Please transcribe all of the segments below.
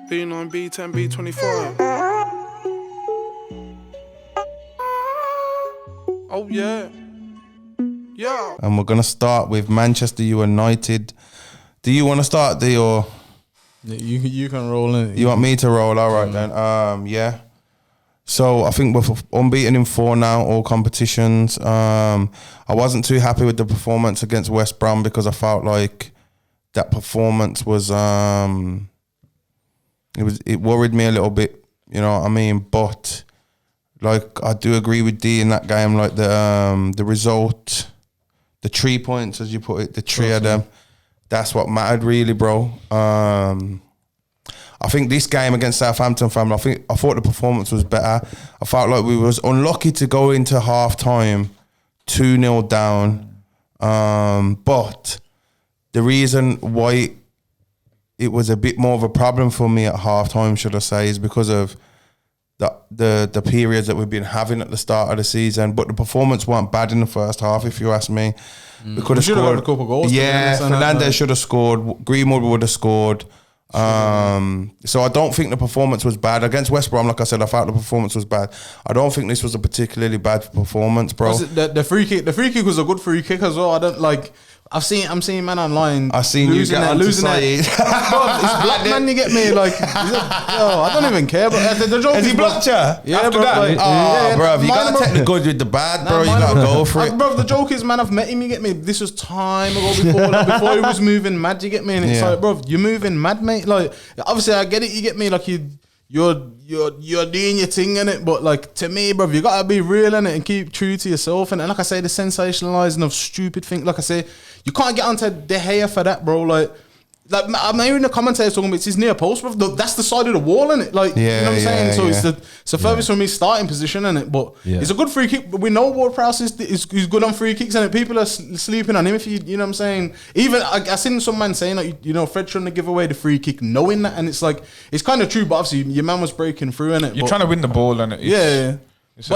B9, B10, B25. Oh, yeah. Yeah. And we're going to start with Manchester United. Do you want to start, D, or? Yeah, you can roll in. You want me to roll? All right, then. Yeah. So I think we're unbeaten in 4 now, all competitions. I wasn't too happy with the performance against West Brom because I felt like that performance was it worried me a little bit, you know what I mean? But like I do agree with D in that game, like the result, the 3 points as you put it, the three of them, that's what mattered really, bro. I think this game against Southampton, I thought the performance was better. I felt like we was unlucky to go into half time 2-0 down. But the reason why it was a bit more of a problem for me at half time, should I say, is because of the periods that we've been having at the start of the season. But the performance weren't bad in the first half, if you ask me. We could have scored a couple goals. Yeah, Fernandes should have scored. Greenwood would have scored. So I don't think the performance was bad against West Brom. Like I said, I thought the performance was bad. I don't think this was a particularly bad performance, bro. The free kick was a good free kick as well. I don't like. I'm seeing man online. I seen losing you losing that. Bro, it's black man. You get me? Like, I don't even care. But the joke has he blocked you? Yeah, after bro, that. Like, bro, you gotta take the good with the bad, bro. You gotta go for it, bro. The joke is, man, I've met him. You get me? This was time ago before he was moving mad. You get me? And it's like, bro, you're moving mad, mate. Like, obviously, I get it. You get me? Like you're doing your thing in it, but like to me, bro, you gotta be real in it and keep true to yourself. And like I say, the sensationalizing of stupid things. Like I say, you can't get onto De Gea for that, bro. Like I'm hearing the commentators talking about it's his near post, bro. That's the side of the wall, in it. Like, you know what I'm saying? So it's the furthest from his starting position, in it. But it's a good free kick. But we know Ward-Prowse is good on free kicks, and people are sleeping on him. If you know what I'm saying. Even I seen some man saying like, you know, Fred shouldn't have give away the free kick, knowing that, and it's like it's kind of true. But obviously, your man was breaking through, in it. You're trying to win the ball, and but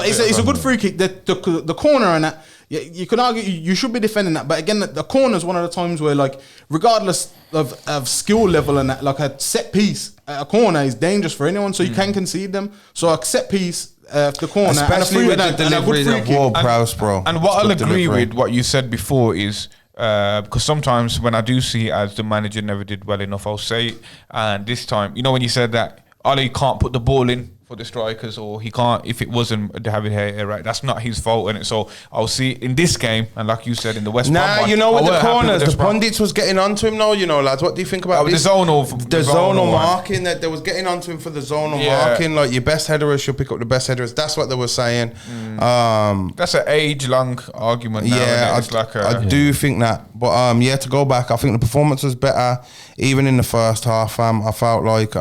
it's a good free kick. The corner and that. Yeah, you could argue you should be defending that, but again, the corner is one of the times where, like, regardless of skill level and that, like a set piece at a corner is dangerous for anyone, so you can concede them. So a set piece, the corner, especially with the delivery of Ward-Prowse, bro. And what I'll agree with what you said before is, because sometimes when I do see it as the manager never did well enough, I'll say it. And this time, you know, when you said that Ali can't put the ball in for the strikers, or he can't, if it wasn't David Gea, right, that's not his fault, and so I'll see in this game, and like you said in the West Brom one, you know, with the corners, the pundits was getting onto him now, you know, lads. What do you think about this? The zonal marking, that they was getting onto him for the zonal marking, like your best headers should pick up the best headers. That's what they were saying. That's an age-long argument now. Yeah, I do think that, but to go back, I think the performance was better even in the first half. I felt like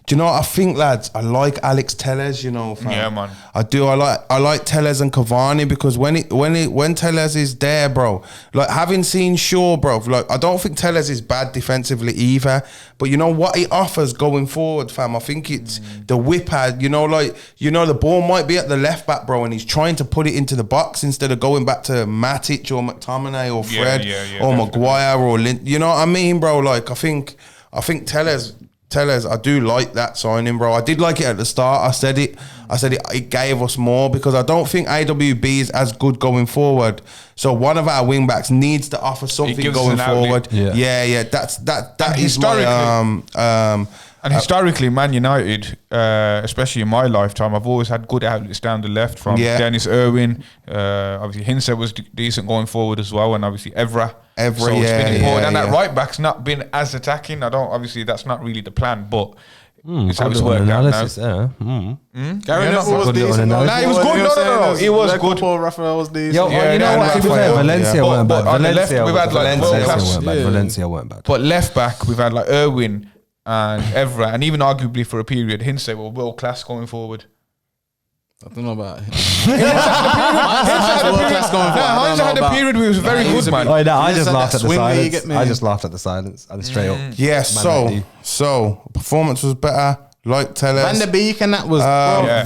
do you know what I think, lads? I like Alex Telles, you know, fam. Yeah, man. I do. I like Telles and Cavani because when Telles is there, bro, like having seen Shaw, bro, like I don't think Telles is bad defensively either. But you know what he offers going forward, fam? I think it's the whipper, you know, like, you know, the ball might be at the left back, bro, and he's trying to put it into the box instead of going back to Matic or McTominay or Fred or Maguire or Lin. You know what I mean, bro? Like I think Telles, I do like that signing, bro. I did like it at the start. I said it gave us more because I don't think AWB is as good going forward. So one of our wing backs needs to offer something going forward. Yeah. That is my And historically, Man United, especially in my lifetime, I've always had good outlets down the left from Dennis Irwin. Obviously, Hinse was decent going forward as well, and obviously Evra. So it's been important. And that right back's not been as attacking. Obviously, that's not really the plan, but it's how it's worked out now. Gary Neville was decent. Nah, he was good. No. He was good. Paul Raphael was decent. Yo, you know what? Valencia weren't bad. Valencia weren't bad. But left back, we've had like Irwin and Evra, and even arguably for a period, Hinse were world class going forward. I don't know about him. Hinse had a period where he was very good, man. I just laughed at the silence. I just laughed at the silence. And straight up. Yeah, so performance was better. Like Tellez. Van der Beek and that was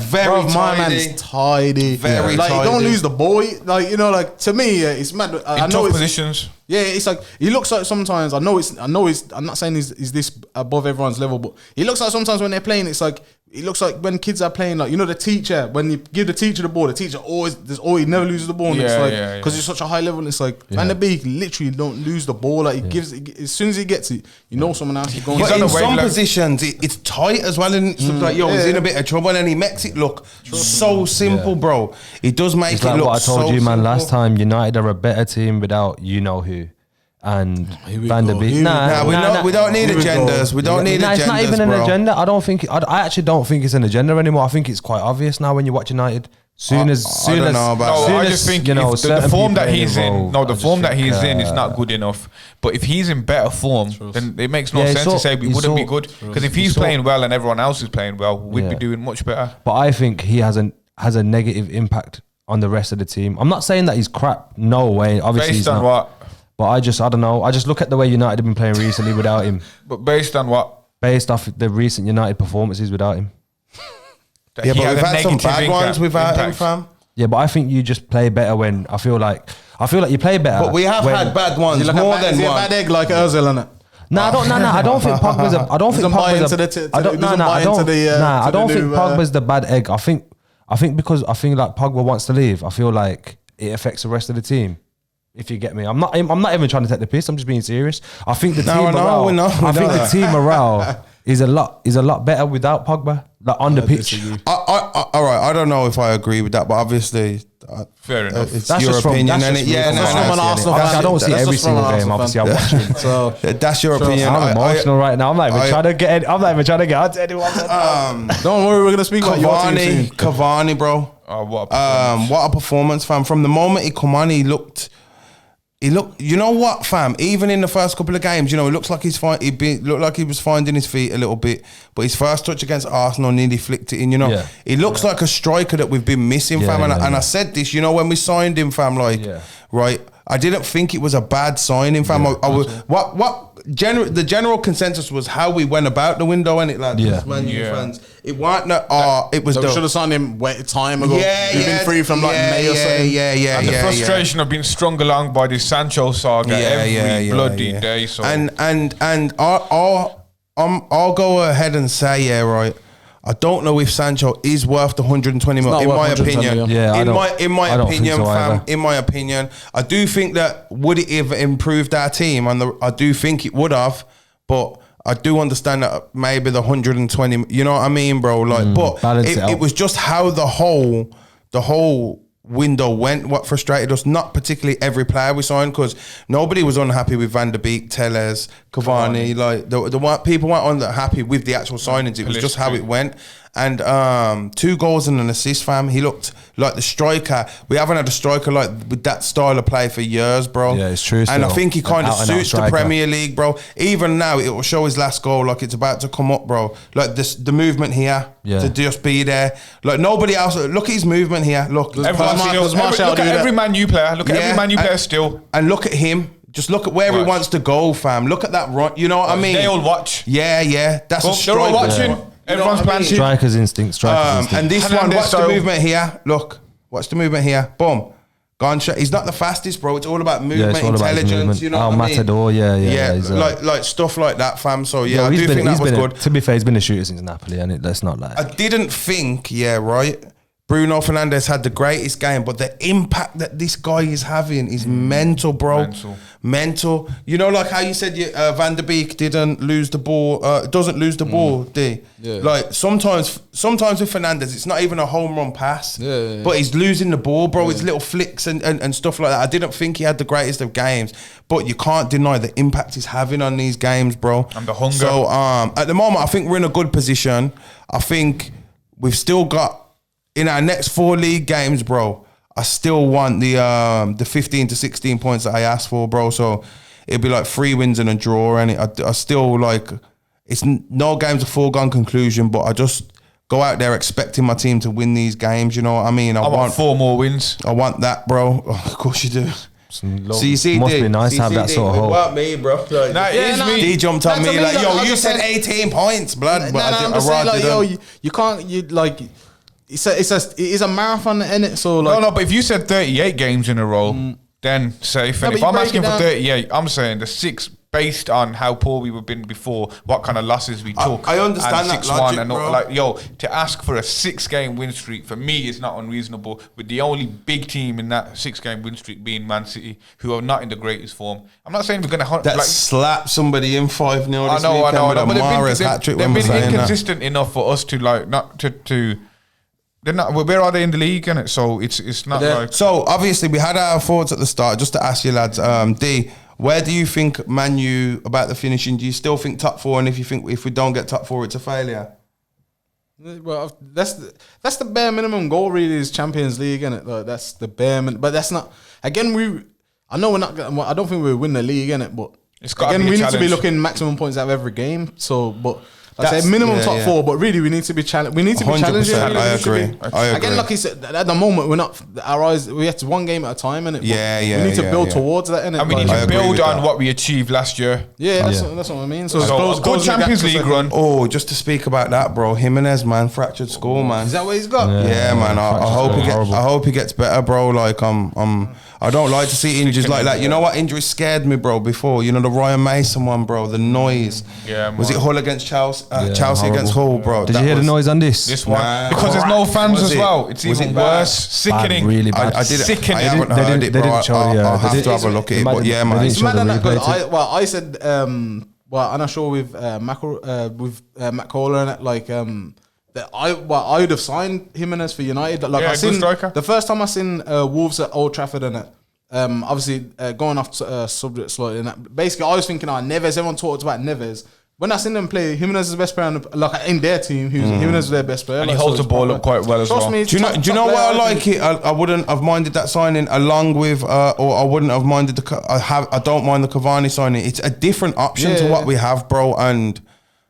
very my tidy. man's tidy. Very like tidy. he don't lose the ball. Like you know, like to me, it's mad. I In know tough it's positions. yeah. It's like he looks like sometimes. I know it's. I'm not saying he's this above everyone's level, but he looks like sometimes when they're playing, it's like. It looks like when kids are playing, like, you know, the teacher, when you give the teacher the ball, the teacher he never loses the ball. And it's like, because it's such a high level, it's like, Van der Beek literally don't lose the ball. Like, he gives, as soon as he gets it, you know someone else is going But to in some positions, it's tight as well, and it's like, he's in a bit of trouble, and he makes it look so simple, bro. He does make It's it like look what I told so you, man, simple. last time. United are a better team without you know who. And we Van der go, Beek. here we Nah, go. we don't need Here we agendas. go. We don't need agendas, it's not even bro. an agenda. I actually don't think it's an agenda anymore. I think it's quite obvious now when you watch United. I don't know about No, that. I just think you know, if the form that he's in, I the just form that think, he's in is not good enough. But if he's in better form, then it makes no Yeah, sense to say we wouldn't be good. Because if he's playing well and everyone else is playing well, we'd be doing much better. But I think he has a negative impact on the rest of the team. I'm not saying that he's crap. No way. Obviously, Based he's on not. what? But I don't know. I just look at the way United have been playing recently without him. But based on what? Based off the recent United performances without him. That Yeah, he but had we've a had some negative bad ones without him, impact. fam. Yeah, but I think you just play better when I feel like you play better. But we have when- had bad ones, Is he like more a than bad one. egg like Ozil, innit? No, I don't think Pogba's a. I don't think Doesn't buy Pogba's into a. the- I don't. No, no, I don't. I to don't the think new, Pogba's the bad egg. I think because I think like Pogba wants to leave. I feel like it affects the rest of the team. If you get me, I'm not even trying to take the piss. I'm just being serious. I think the team morale. I think the team morale is a lot better without Pogba. Like on the pitch. All right, I don't know if I agree with that, but obviously, Fair enough. it's That's your just from- opinion, that's and just yeah, from- no, that's no, from an no, Arsenal that's- fan. I don't see That's every just from an single game. Arsenal Obviously, fan. I'm watching. So That's your opinion. I'm emotional right now. I'm not even trying to get. I'm not even trying to get out to anyone. don't worry, we're gonna speak about your team soon. Cavani, bro. Oh, what a performance. What a performance, fam. From the moment he come on, he looked, you know what, fam? Even in the first couple of games, you know, it looks like looked like he was finding his feet a little bit. But his first touch against Arsenal nearly flicked it in, you know. Yeah. He looks like a striker that we've been missing, Yeah, fam. And yeah. I said this, you know, when we signed him, fam, like, right, I didn't think it was a bad signing, fam. I was, the general consensus was how we went about the window, and it, like, Man U fans. It wasn't it was We should have signed him time ago. He's been free from like May or something. And the frustration of being strung along by this Sancho saga every bloody day. So and I'll go ahead and say, yeah, right. I don't know if Sancho is worth the 120 mil. not In worth my 120 opinion, mil. in my I don't think opinion, so fam. either. In my opinion, I do think that would it have improved our team, and I do think it would have, but I do understand that maybe the 120. You know what I mean, bro? Like, but it was just how the whole window went. What frustrated us, not particularly every player we signed, because nobody was unhappy with Van der Beek, Tellez, Cavani. Like people weren't unhappy with the actual signings. It was just how it went. And 2 goals and an assist, fam. He looked like the striker. We haven't had a striker like with that style of play for years, bro. Yeah, it's true. And I still. think he kind of Out-and-out suits the striker. Premier League, bro. Even now, it will show his last goal like it's about to come up, bro. Like the movement here to just be there. Like nobody else. Look at his movement here. Look, look at every Man U player. Look at every Man U player still. And look at him. Just look at where he wants to go, fam. Look at that run. You know what I mean? They all watch. Yeah. That's a striker. They're all watching. Everyone's planting. Striker's instinct. And this one, Hernandez watch the style. movement here. Look, watch the movement here. Boom. Gone shot. He's not the fastest, bro. It's all about movement, it's all about his intelligence. movement. You know what I mean? Matador, yeah. He's, like stuff like that, fam. So yeah, I he's do been- think that he's was been good. to be fair, he's been a shooter since Napoli, and let's not lie. I didn't think, right, Bruno Fernandes had the greatest game, but the impact that this guy is having is mental, bro. Mental. You know, like how you said Van der Beek didn't lose the ball, doesn't lose the ball, D. Yeah. Like sometimes with Fernandes, it's not even a home run pass, but he's losing the ball, bro. It's little flicks and stuff like that. I didn't think he had the greatest of games, but you can't deny the impact he's having on these games, bro. And the hunger. So at the moment, I think we're in a good position. I think we've still got, in our next 4 league games, bro, I still want the 15 to 16 points that I asked for, bro. So it'd be like 3 wins and a draw, and I still like, it's no game's a foregone conclusion, but I just go out there expecting my team to win these games. You know what I mean? I want 4 more wins. I want that, bro. Oh, of course you do. So you see, must be nice to have that sort of hope. What me, bro? Like, Nah, it is me. D jumped on me like, yo, you said said 18 points, blood. But I'm just saying, like, yo, you can't, you like, it is a marathon in it. So like, No, but if you said 38 games in a row, then safe. And but if you I'm break asking it for down. 38, I'm saying the 6 based on how poor we were been before, what kind of losses we took. I understand and that logic, and bro. like, yo, to ask for a 6-game win streak for me is not unreasonable. With the only big team in that 6-game win streak being Man City, who are not in the greatest form. I'm not saying we're gonna slap somebody in 5-0 this I know, weekend with a but Mahrez hat-trick when we're they've been saying that. inconsistent enough for us to like not to. They're not. Where are they in the league? And so it's not like. So obviously we had our thoughts at the start. Just to ask you lads, D, where do you think Man U about the finishing? Do you still think top 4? And if we don't get top 4, it's a failure? well, that's the bare minimum goal. Really, is Champions League, innit? Like, that's the bare minimum. But that's not. Again, I know we're not. I don't think we'll win the league, innit? But It's gotta again, be a we need to be challenge. looking maximum points out of every game. So, but. I That's- say minimum yeah, top yeah. 4, but really we need to be challenged. We need to be 100%, challenging. I We need to agree. be- I agree. Again, like you said, at the moment we're not. Our eyes. We have to one game at a time, innit? But Yeah, yeah, We need to yeah, build yeah. towards that, innit? And we need I to agree build with on that. what we achieved last year. Yeah, that's what I mean. So, So close- a good closing the gap Champions to League second. run. Oh, just to speak about that, bro. Jimenez, man, fractured skull, man. Is that what he's got? Yeah, man. I fractured hope skull, horrible. I hope he gets better, bro. Like I don't like to see injuries like that. You know what injury scared me, bro? Before, you know, the Ryan Mason one, bro. The noise. Yeah, Was it man. Hull against Chelsea? Yeah, Chelsea against Hull, bro. Did That you hear the was- noise on this? This one Nah. because there's no fans Was as it? well. It's Was even it bad? worse. Sickening. Really bad. I did it. Sickening. I haven't They heard didn't- it, they bro. didn't show I'll the, have they to have a didn't- look at they it. might- But yeah, they man. didn't It's show mad the than that, 'cause replay. I said I'm not sure with Matt Kohler and it, like that I would have signed Jimenez for United. Like Yeah, I good seen striker. the first time I seen Wolves at Old Trafford and it. Obviously going off subject slightly and that. Basically I was thinking, Neves. Everyone talked about Neves. When I seen them play, Jimenez is the best player in their team. Jimenez is their best player, And he like, holds so the ball it's up quite well as Trust well. me, it's Do you know? top- Do you top know why I player, like it? I wouldn't have minded that signing, along with, or I wouldn't have minded I don't mind the Cavani signing. It's a different option to Yeah. what we have, bro. And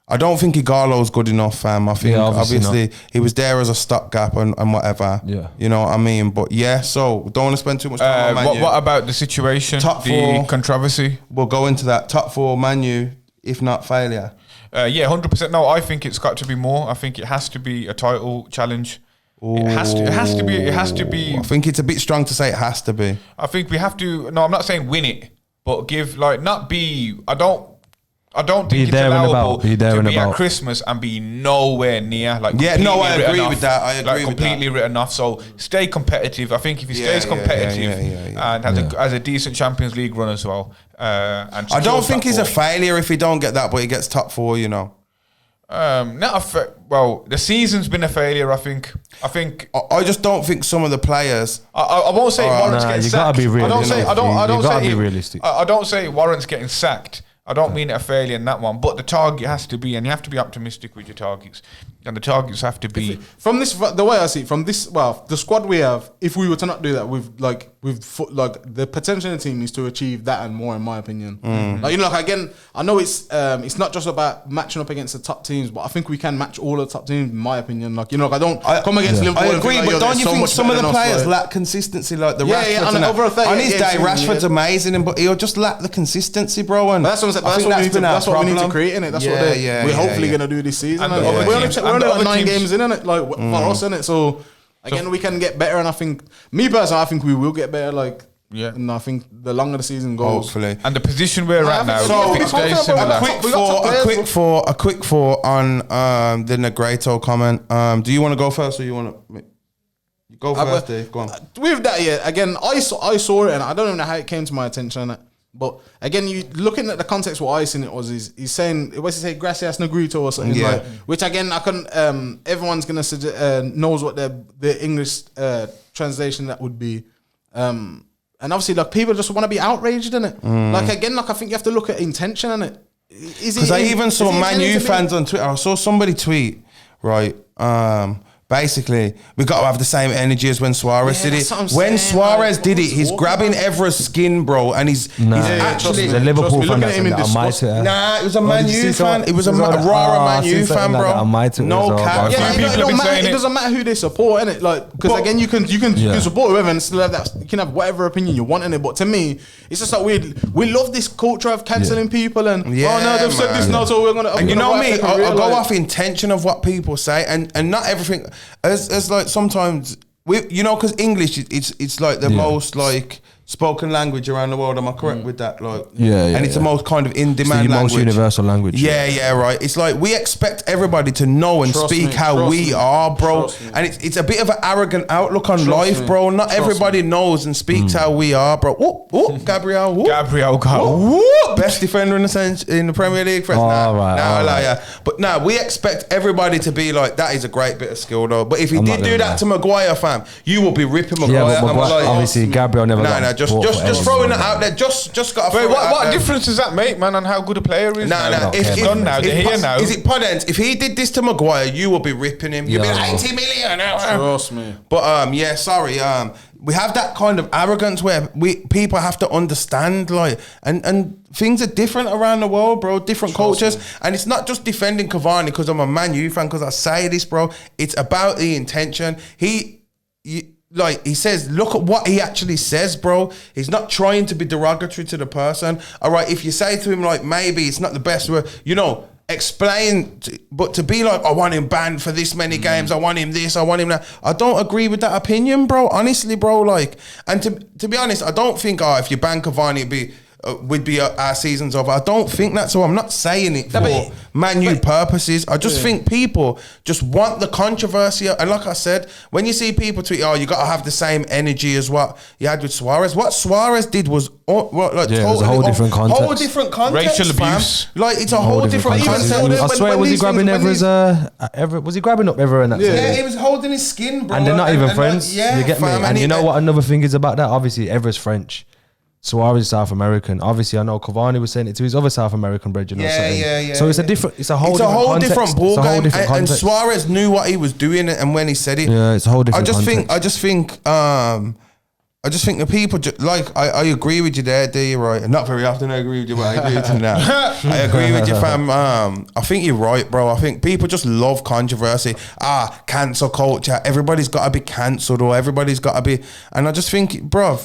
I don't think Igalo's good enough, fam. I think Yeah, obviously obviously he was there as a stopgap and whatever. Yeah. You know what I mean? But yeah, so don't want to spend too much time on Man What, U. what about the situation? Top the 4. controversy. We'll go into that. Top 4 Man U, if not failure. Yeah, 100%. No, I think it's got to be more. I think it has to be a title challenge. It has to be. It has to be. I think it's a bit strong to say it has to be. I think we have to. No, I'm not saying win it, but give not be. I don't Be think it's there and allowable about. Be there to and be at about. Christmas and be nowhere near. Like Yeah, no, completely I written agree off. with that. I agree like with completely that. written off. So stay competitive. I think if he stays Yeah, competitive yeah. and has a decent Champions League run as well. And I don't secures think that he's a form. failure if he don't get that, but he gets top 4, you know. Well, the season's been a failure. I think. I just don't think some of the players. I won't say Warren's Nah, getting you sacked. gotta be real, I don't you say know. I don't You say gotta be realistic. I don't say Warren's getting sacked. I don't mean it a failure in that one, but the target has to be, and you have to be optimistic with your targets, and the targets have to be. From this, the way I see it, from this, well, the squad we have, if we were to not do that, the potential in the team is to achieve that and more, in my opinion. Like, again, I know it's not just about matching up against the top teams, but I think we can match all the top teams, in my opinion. I don't come against Liverpool. I and agree, think, but yo, don't they're you so think much some of better the than us, players like- lack consistency, like the Yeah, Rashford? yeah, and that? over a 38 on his game day, season, Rashford's yeah. amazing, but he'll just lack the consistency, bro. And But that's what I'm saying. I think That's what we need to problem. create, innit? That's what Yeah, we're yeah, hopefully yeah. going to do this season. And innit? the other We're only teams- we're and only the like other 9 teams- games in, innit? Like, for us, innit? So, again, we can get better, and I think, me personally, I think we will get better, like, Yeah. and I think the longer the season goes. Hopefully. And the position we're at now, So, if it stays a similar. quick- We got top players, A quick four on the Negredo comment. Do you want to go first, or you want to go first, Dave? Go on. With that, yeah, again, I saw it, and I don't even know how it came to my attention. Innit? But again, you looking at the context, what I seen it was is he's saying, what's he say, gracias Negrito or something Yeah. like, which again I couldn't. Everyone's gonna knows what the English translation that would be. And obviously, like, people just want to be outraged in it. Like, again, like, I think you have to look at intention in it. Because I even saw Man U fans on Twitter. I saw somebody tweet, right? Basically, we got to have the same energy as when Suarez did it. When saying, Suarez like, did it, he's grabbing Evra's skin, bro, and he's actually the Liverpool fan that said that on my Twitter. Nah, it was a Man U fan. It was a raw Man U fan, bro. No cap. Yeah, it doesn't matter who they support, innit? Like, because again, you can support whoever and still have that. You can have whatever opinion you want in it. But to me, it's just like we love this culture of cancelling people and oh no, they've said this now, so we're gonna. And you know me, I go off intention of what people say, and not everything. As like sometimes because English it's like the most like spoken language around the world. Am I correct with that? Like, and it's the most kind of in demand language, most universal language. Yeah, right. It's like we expect everybody to know and speak how we are, bro. And it's a bit of an arrogant outlook on life, bro. Not everybody knows and speaks how we are, bro. Gabriel. Best defender in the Premier League. But we expect everybody to be like, that is a great bit of skill, though. But if he did do that to Maguire, fam, you will be ripping Maguire. Yeah, but Maguire, obviously Gabriel never. Just throwing it out there. Just got to throw it out what there. difference does that make, man, on how good a player is? If he did this to Maguire, you will be ripping him. You'll be like 80 million. Trust me. But we have that kind of arrogance where people have to understand, like, and things are different around the world, bro. Different cultures, and it's not just defending Cavani because I'm a Man U fan. Because I say this, bro. It's about the intention. He says, look at what he actually says, bro. He's not trying to be derogatory to the person. All right, if you say to him, like, maybe it's not the best word, explain, but to be like, I want him banned for this many games, I want him this, I want him that. I don't agree with that opinion, bro. Honestly, bro, like, and to be honest, I don't think, if you ban Cavani, would be our season's over. I don't think that, so I'm not saying it for Man U purposes. I just think people just want the controversy, and like I said, when you see people tweet, you got to have the same energy as what you had with Suarez. What Suarez did was it was a whole different context. Racial abuse. Like, it's a whole different context. I swear, was he grabbing Evra's? Was he grabbing up Evra and that? Yeah, he was holding his skin, bro. And they're not even friends. You get me? And you know what? Another thing is about that. Obviously, Evra's French. Suarez is South American. Obviously, I know Cavani was saying it to his other South American brethren. Yeah. So it's a whole different ball game. And Suarez knew what he was doing, and when he said it, it's a whole different. I just think the people I agree with you there, D. Right? Not very often I agree with you, but I agree with you now. I agree with you, fam. I think you're right, bro. I think people just love controversy. Cancel culture. Everybody's got to be cancelled, or everybody's got to be. And I just think, bro,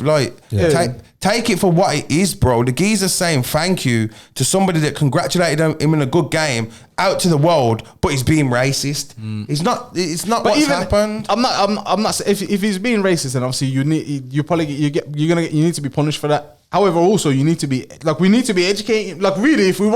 take it for what it is, bro. The geezer's saying thank you to somebody that congratulated him in a good game out to the world, but he's being racist. It's not what's happened. I'm not. If he's being racist, then obviously you need to be punished for that. However, also you need to be we need to be educating. Like, really, if we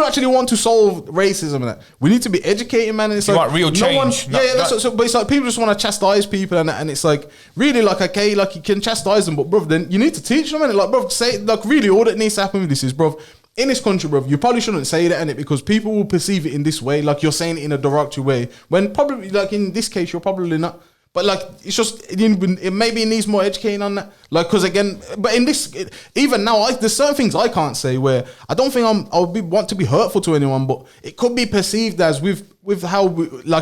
actually want to solve racism and that, we need to be educating, man. And it's want real change. But it's like people just want to chastise people, and it's like, really, like, okay, like, you can chastise them, but bro, then you need to teach them, and like, bro, say, like, really, all that needs to happen with this is, bro, in this country, bro, you probably shouldn't say that, innit? Because people will perceive it in this way, like you're saying it in a derogatory way, when probably, like, in this case, you're probably not. But, like, it's just, maybe it needs more educating on that. Like, because again, but in this, even now, there's certain things I can't say where I don't think want to be hurtful to anyone, but it could be perceived as with how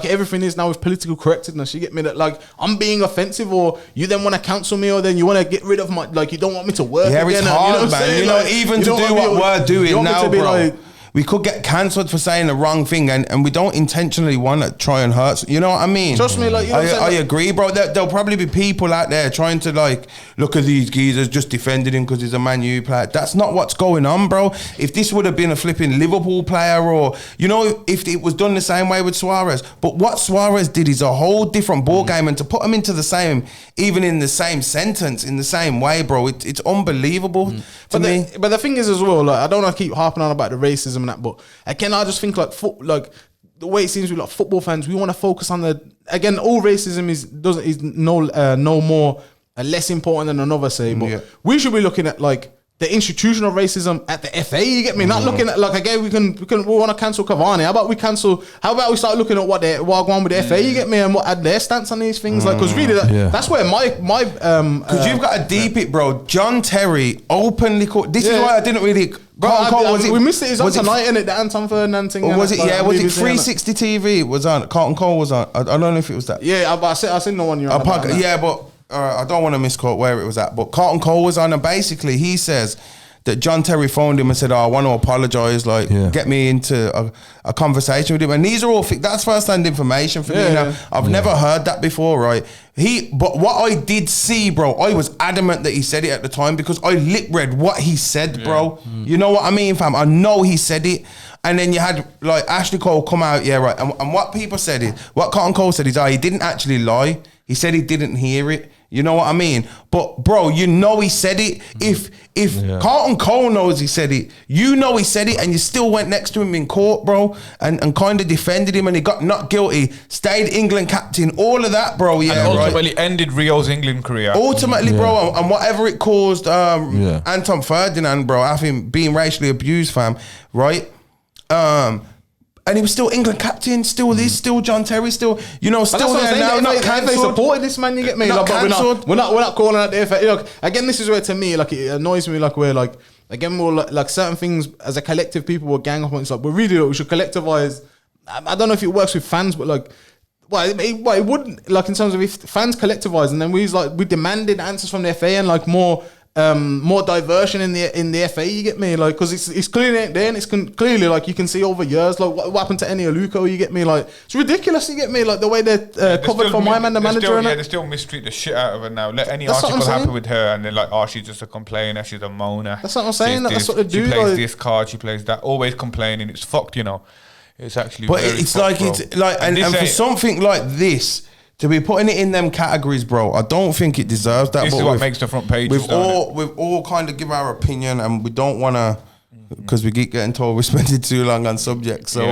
everything is now with political correctness. You get me? That, like, I'm being offensive, or you then want to cancel me, or then you want to get rid of my, like, you don't want me to work again. It's hard, man. Even to do what we're doing now, bro. We could get cancelled for saying the wrong thing, and we don't intentionally want to try and hurt. You know what I mean? Trust me, like, I agree, bro. There'll probably be people out there trying to, like, look at these geezers just defending him because he's a Man U player. That's not what's going on, bro. If this would have been a flipping Liverpool player, or if it was done the same way with Suarez, but what Suarez did is a whole different ball game, and to put him into the same, even in the same sentence, in the same way, bro, it's unbelievable to me. But the thing is as well, like, I don't want to keep harping on about the racism and that, but again, I just think, like, the way it seems with, like, football fans, we want to focus on all racism is no more less important than another, say, but we should be looking at, like, the institutional racism at the FA. You get me? Not looking at like again, we want to cancel Cavani. How about we start looking at what going on with the FA? You get me? And what at their stance on these things? Like, because really, that's where my because you've got to deep it, bro. John Terry openly called. This is why I didn't really. Bro, we missed it. It was on tonight, innit? The Anton Ferdinand thing. Or was it? Yeah, was it 360 TV? Was on. Carlton Cole was on. I don't know if it was that. Yeah, I seen the one you're on. Yeah, but. I don't want to misquote where it was at, but Carlton Cole was on, and basically he says that John Terry phoned him and said, I want to apologise, like, get me into a conversation with him. And these are all, that's first-hand information for me. Now, I've never heard that before, right? But what I did see, bro, I was adamant that he said it at the time because I lip-read what he said, bro. You know what I mean, fam? I know he said it. And then you had, like, Ashley Cole come out, right. And what people said is, what Carlton Cole said is, he didn't actually lie. He said he didn't hear it. You know what I mean? But bro, you know he said it. If Carlton Cole knows he said it, you know he said it, and you still went next to him in court, bro, and kind of defended him, and he got not guilty, stayed England captain, all of that, bro. Yeah, and ultimately ended Rio's England career. Ultimately, bro, and whatever it caused, Anton Ferdinand, bro, having being racially abused, fam, right? And he was still England captain, still this, still John Terry, still, you know, still there now, not cancelled. They supported this man, you get me? Like, but we're not calling out the FA. Look, again, this is where, to me, like, it annoys me, like, we're like, again, more like certain things as a collective, people will gang up on. It's like, but really, we should collectivise. I don't know if it works with fans, but like, it wouldn't, like, in terms of if fans collectivise, and then we demanded answers from the FA and like more diversion in the FA, you get me? Like, because it's clearly ain't there, and it's clearly, like, you can see over years, like, what happened to Eni Aluko, you get me? Like, it's ridiculous, you get me? Like, the way they're covered for my man, the manager. They still mistreat the shit out of her now. Let any article happen with her, and they're like, oh, she's just a complainer, she's a moaner. That's what I'm saying. That's what they do. She plays this card, she plays that, always complaining. It's fucked, you know. It's actually, but it's fucked, like, bro. It's like, and for something like this, to be putting it in them categories, bro, I don't think it deserves that. This is what makes the front page. We've all kind of give our opinion, and we don't want to, because we keep getting told we're spending too long on subjects. So